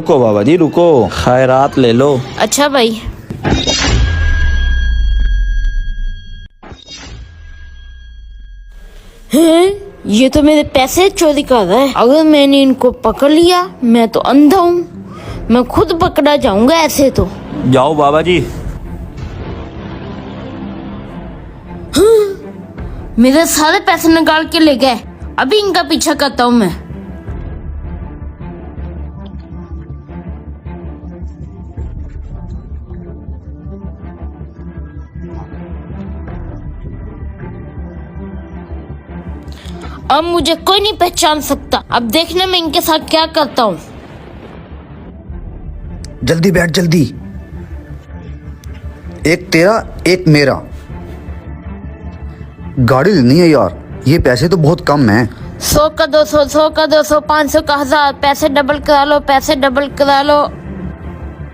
रुको बाबा जी रुको, खैरात ले लो। अच्छा भाई। हैं? ये तो मेरे पैसे चोरी कर रहा है। अगर मैंने इनको पकड़ लिया मैं तो अंधा हूँ, मैं खुद पकड़ा जाऊंगा ऐसे तो। जाओ बाबा जी। मेरे सारे पैसे निकाल के ले गए, अभी इनका पीछा करता हूँ मैं। अब मुझे कोई नहीं पहचान सकता। अब देखने में इनके साथ क्या करता हूँ। जल्दी बैठ जल्दी, एक तेरा एक मेरा। गाड़ी लेनी है यार, ये पैसे तो बहुत कम हैं। 100 का 200, 100 का 200, 500 का 1000। पैसे डबल करा लो, पैसे डबल करा लो।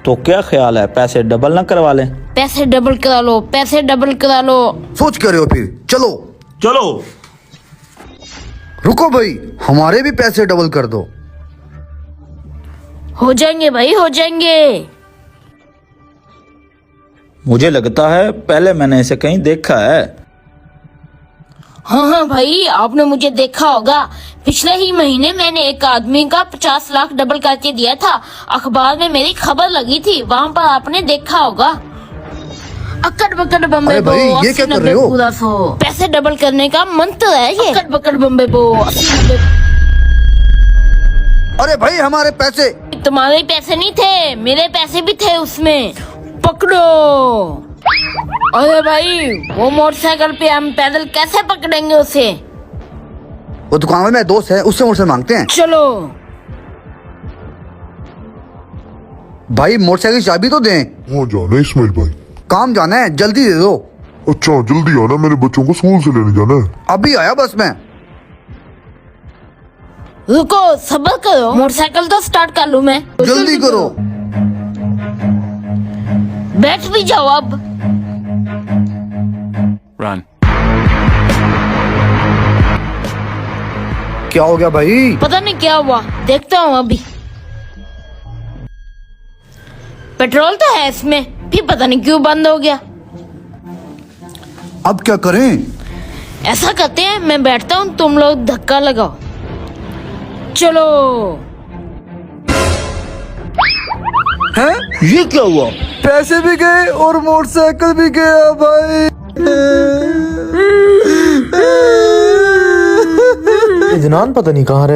तो क्या ख्याल है, पैसे डबल ना करवा लें? पैसे डबल करा लो, पैसे डबल करा लो। सोच कर रहे हो फिर? चलो चलो। रुको भाई, हमारे भी पैसे डबल कर दो। हो जाएंगे भाई, हो जाएंगे। मुझे लगता है पहले मैंने इसे कहीं देखा है। हाँ हाँ भाई, आपने मुझे देखा होगा। पिछले ही महीने मैंने एक आदमी का 50 लाख डबल करके दिया था। अखबार में मेरी खबर लगी थी, वहाँ पर आपने देखा होगा। अक्कड़ बक्कड़ बम्बे अरे बो, भाई, ये 80 क्या कर 90 रहे हो? पूरा 100। पैसे डबल करने का मंत्र है ये। अक्कड़ बक्कड़ बम्बे बो, 80 90। अरे भाई हमारे पैसे। तुम्हारे पैसे नहीं थे, मेरे पैसे भी थे उसमें। पकड़ो। अरे भाई, वो मोटरसाइकिल पे हम पैदल कैसे पकड़ेंगे उसे? वो दुकान में दोस्त है, उससे मोटरसाइकिल मांगते हैं। चलो। भाई मोटरसाइकिल की चाबी तो दें। हाँ जाना है इस्माइल भाई। काम जाना है, जल्दी दे दो। अच्छा जल्दी आना, मेरे बच्चों को स्कूल से लेने जाना है। अभी आया बस में। रुको, सब्र करो, मोटरसाइकिल तो स्टार्ट कर लूं मैं। जल्दी करो। बैठ भी जाओ अब। Run. क्या हो गया भाई? पता नहीं क्या हुआ, देखता हूँ अभी। पेट्रोल तो है इसमें, फिर पता नहीं क्यों बंद हो गया। अब क्या करें? ऐसा करते हैं, मैं बैठता हूँ, तुम लोग धक्का लगाओ। चलो। हैं? ये क्या हुआ? पैसे भी गए और मोटरसाइकिल भी गया भाई। इदनान पता नहीं कहाँ रहे।